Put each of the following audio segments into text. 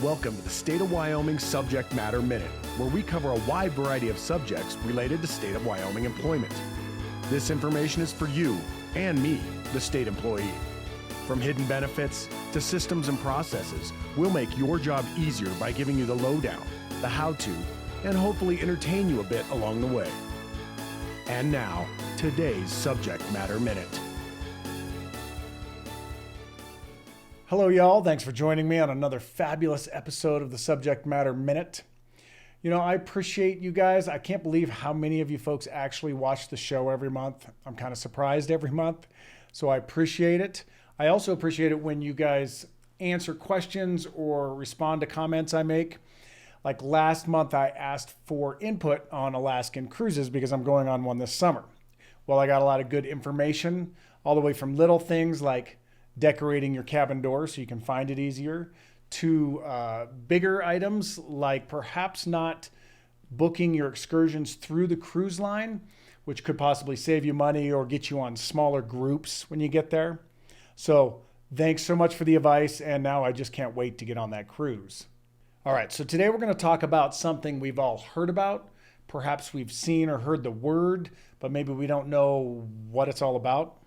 Welcome to the State of Wyoming Subject Matter Minute, where we cover a wide variety of subjects related to State of Wyoming employment. This information is for you and me, the state employee. From hidden benefits to systems and processes, we'll make your job easier by giving you the lowdown, the how-to, and hopefully entertain you a bit along the way. And now, today's Subject Matter Minute. Hello, y'all. Thanks for joining me on another fabulous episode of the Subject Matter Minute. You know, I appreciate you guys. I can't believe how many of you folks actually watch the show every month. I'm kind of surprised every month, so I appreciate it. I also appreciate it when you guys answer questions or respond to comments I make. Like last month, I asked for input on Alaskan cruises because I'm going on one this summer. Well, I got a lot of good information, all the way from little things like decorating your cabin door so you can find it easier, to bigger items like perhaps not booking your excursions through the cruise line, which could possibly save you money or get you on smaller groups when you get there. So thanks so much for the advice, and now I just can't wait to get on that cruise. All right, so today we're going to talk about something we've all heard about. Perhaps we've seen or heard the word, but maybe we don't know what it's all about.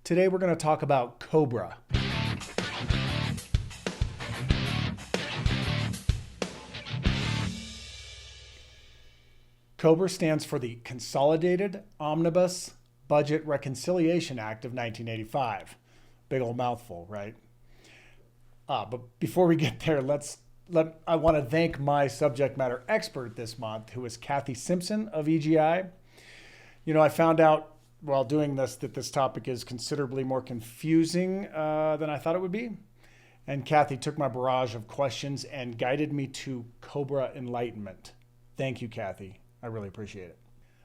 Today we're going to talk about Cobra. Cobra stands for the Consolidated Omnibus Budget Reconciliation Act of 1985. Big old mouthful, right? But before we get there, I want to thank my subject matter expert this month, who is Kathy Simpson of EGI. You know, I found out while doing this that this topic is considerably more confusing than I thought it would be. And Kathy took my barrage of questions and guided me to Cobra enlightenment. Thank you, Kathy. I really appreciate it.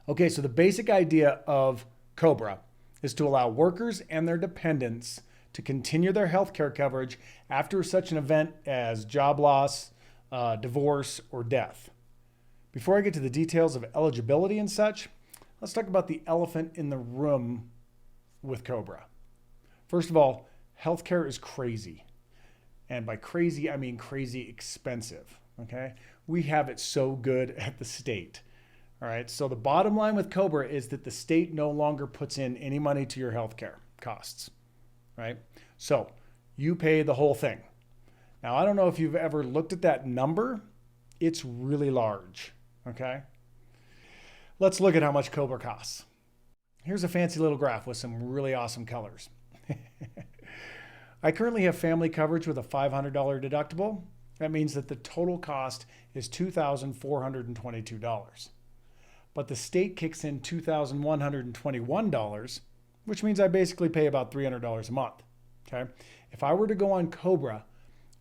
Okay, so the basic idea of Cobra is to allow workers and their dependents to continue their health care coverage after such an event as job loss, divorce, or death. Before I get to the details of eligibility and such, let's talk about the elephant in the room with Cobra. First of all, healthcare is crazy. And by crazy, I mean crazy expensive, okay? We have it so good at the state, all right? So the bottom line with Cobra is that the state no longer puts in any money to your healthcare costs, right? So you pay the whole thing. Now, I don't know if you've ever looked at that number. It's really large, okay? Let's look at how much Cobra costs. Here's a fancy little graph with some really awesome colors. I currently have family coverage with a $500 deductible. That means that the total cost is $2,422. But the state kicks in $2,121, which means I basically pay about $300 a month. Okay? If I were to go on Cobra,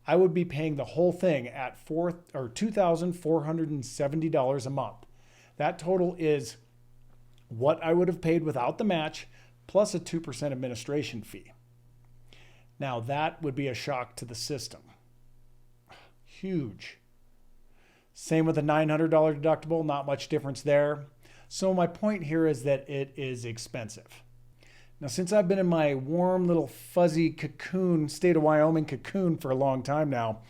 I would be paying the whole thing at $2,470 a month. That total is what I would have paid without the match, plus a 2% administration fee. Now that would be a shock to the system. Huge. Same with a $900 deductible, not much difference there. So my point here is that it is expensive. Now, since I've been in my warm little fuzzy cocoon, state of Wyoming cocoon for a long time now,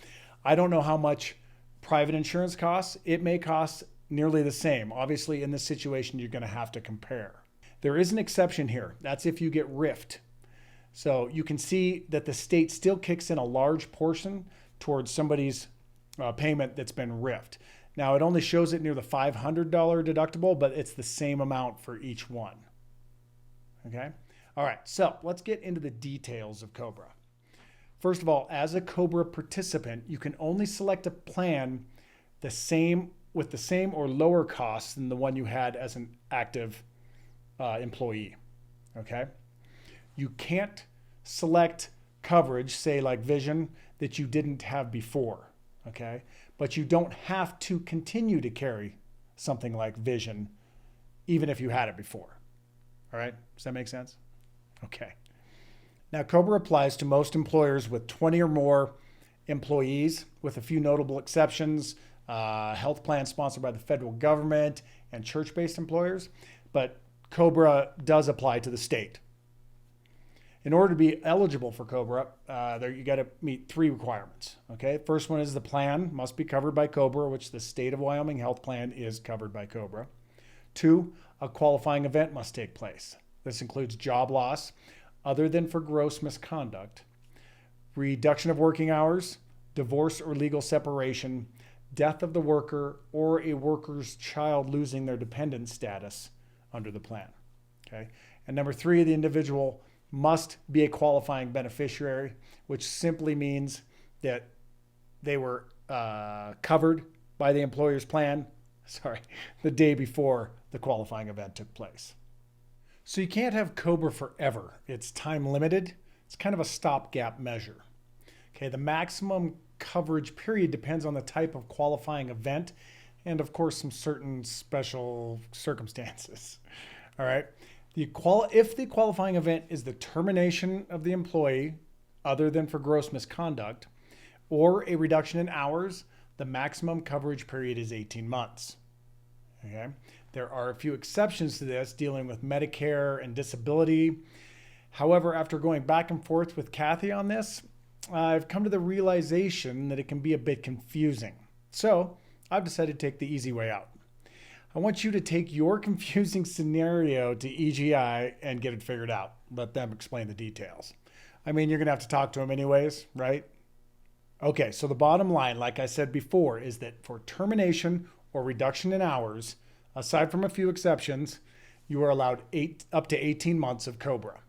I don't know how much private insurance costs. It may cost nearly the same. Obviously, in this situation, you're going to have to compare. There is an exception here. That's if you get RIFT. So you can see that the state still kicks in a large portion towards somebody's payment that's been RIFT. Now, it only shows it near the $500 deductible, but it's the same amount for each one. Okay? All right, so let's get into the details of Cobra. First of all, as a Cobra participant, you can only select a plan with the same or lower costs than the one you had as an active employee, okay? You can't select coverage, say like vision, that you didn't have before, okay? But you don't have to continue to carry something like vision, even if you had it before, all right? Does that make sense? Okay. Now, Cobra applies to most employers with 20 or more employees, with a few notable exceptions. Health plans sponsored by the federal government and church-based employers, but Cobra does apply to the state. In order to be eligible for Cobra, you got to meet 3 requirements. Okay, first one is the plan must be covered by Cobra, which the state of Wyoming health plan is covered by Cobra. 2, a qualifying event must take place. This includes job loss, other than for gross misconduct, reduction of working hours, divorce or legal separation, death of the worker, or a worker's child losing their dependent status under the plan. Okay, and number 3, the individual must be a qualifying beneficiary, which simply means that they were covered by the employer's plan, the day before the qualifying event took place. So you can't have Cobra forever. It's time limited. It's kind of a stopgap measure. Okay, the maximum coverage period depends on the type of qualifying event and, of course, some certain special circumstances. All right. If the qualifying event is the termination of the employee, other than for gross misconduct, or a reduction in hours, the maximum coverage period is 18 months. Okay. There are a few exceptions to this dealing with Medicare and disability. However, after going back and forth with Kathy on this, I've come to the realization that it can be a bit confusing. So I've decided to take the easy way out. I want you to take your confusing scenario to EGI and get it figured out. Let them explain the details. I mean, you're going to have to talk to them anyways, right? Okay, so the bottom line, like I said before, is that for termination or reduction in hours, aside from a few exceptions, you are allowed up to 18 months of Cobra.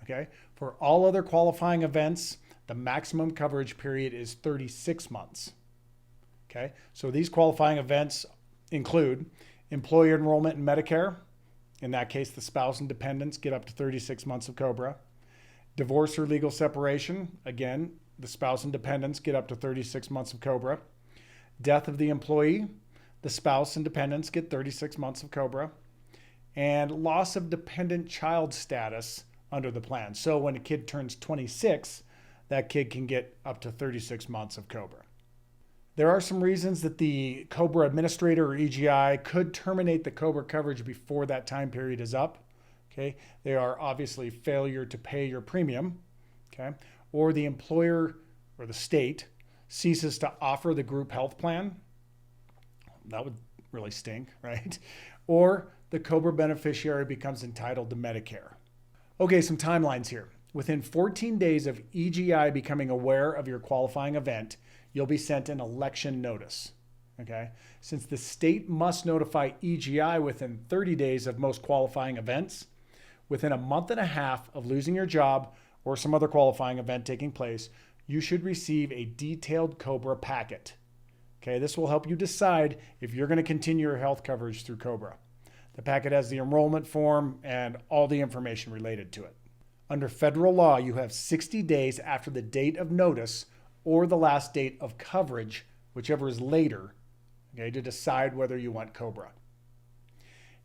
Okay, for all other qualifying events, the maximum coverage period is 36 months. Okay, so these qualifying events include employer enrollment in Medicare. In that case, the spouse and dependents get up to 36 months of Cobra. Divorce or legal separation. Again, the spouse and dependents get up to 36 months of Cobra. Death of the employee. The spouse and dependents get 36 months of Cobra. And loss of dependent child status under the plan. So when a kid turns 26, that kid can get up to 36 months of Cobra. There are some reasons that the Cobra administrator or EGI could terminate the Cobra coverage before that time period is up. Okay, they are obviously failure to pay your premium, okay, or the employer or the state ceases to offer the group health plan. That would really stink, right? Or the Cobra beneficiary becomes entitled to Medicare. Okay, some timelines here. Within 14 days of EGI becoming aware of your qualifying event, you'll be sent an election notice. Okay? Since the state must notify EGI within 30 days of most qualifying events, within a month and a half of losing your job or some other qualifying event taking place, you should receive a detailed Cobra packet. Okay, this will help you decide if you're going to continue your health coverage through Cobra. The packet has the enrollment form and all the information related to it. Under federal law, you have 60 days after the date of notice or the last date of coverage, whichever is later, okay, to decide whether you want Cobra.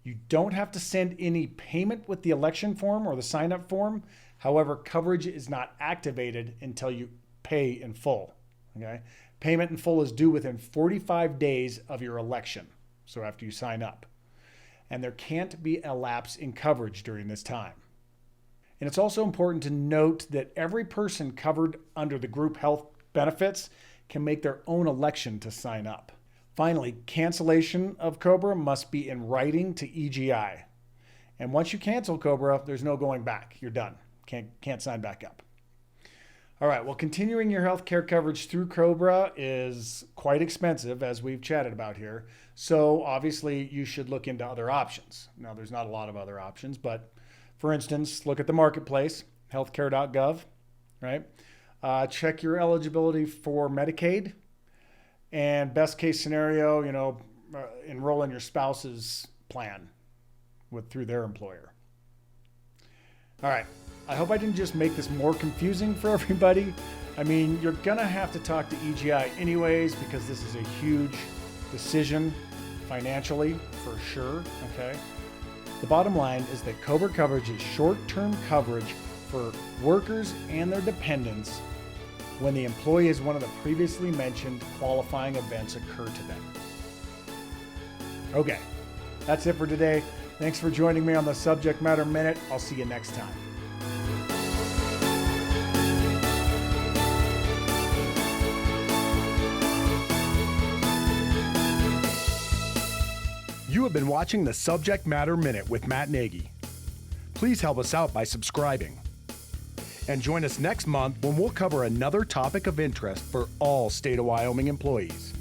You don't have to send any payment with the election form or the sign-up form. However, coverage is not activated until you pay in full. Okay? Payment in full is due within 45 days of your election, so after you sign up. And there can't be a lapse in coverage during this time. And it's also important to note that every person covered under the group health benefits can make their own election to sign up. Finally, cancellation of Cobra must be in writing to EGI. And once you cancel Cobra, there's no going back. You're done. Can't sign back up. All right, well, continuing your health care coverage through Cobra is quite expensive, as we've chatted about here. So obviously, you should look into other options. Now, there's not a lot of other options, but for instance, look at the marketplace, healthcare.gov, right? Check your eligibility for Medicaid, and best case scenario, enroll in your spouse's plan through their employer. All right, I hope I didn't just make this more confusing for everybody. I mean, you're gonna have to talk to EGI anyways because this is a huge decision financially for sure, okay? The bottom line is that Cobra coverage is short-term coverage for workers and their dependents when the employee is one of the previously mentioned qualifying events occur to them. Okay, that's it for today. Thanks for joining me on the Subject Matter Minute. I'll see you next time. You have been watching the Subject Matter Minute with Matt Nagy. Please help us out by subscribing. And join us next month when we'll cover another topic of interest for all State of Wyoming employees.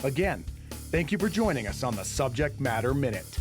Again, thank you for joining us on the Subject Matter Minute.